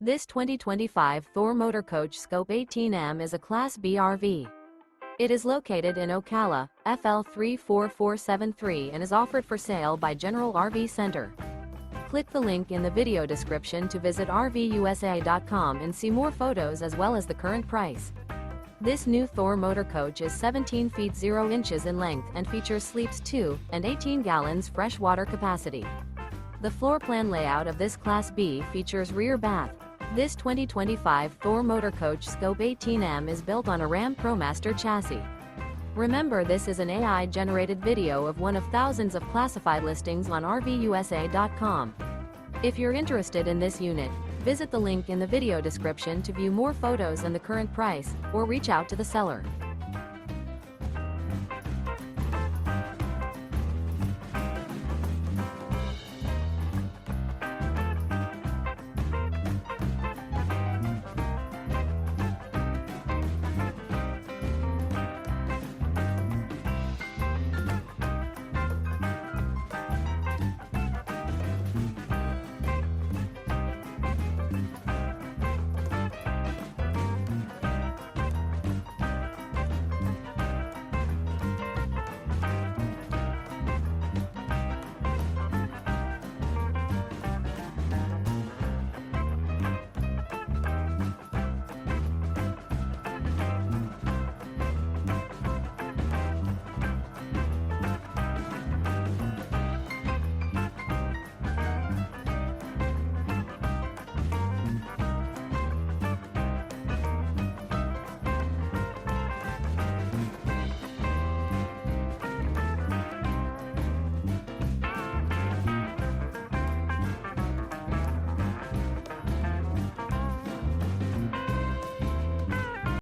This 2025 Thor Motor Coach Scope 18M is a Class B RV. It is located in Ocala, FL 34473 and is offered for sale by General RV Center. Click the link in the video description to visit RVUSA.com and see more photos as well as the current price. This new Thor Motor Coach is 17 feet 0 inches in length and features sleeps 2 and 18 gallons fresh water capacity. The floor plan layout of this Class B features rear bath. This 2025 Thor Motor Coach Scope 18M is built on a RAM Promaster chassis. Remember, this is an AI-generated video of one of thousands of classified listings on RVUSA.com. If you're interested in this unit, visit the link in the video description to view more photos and the current price, or reach out to the seller.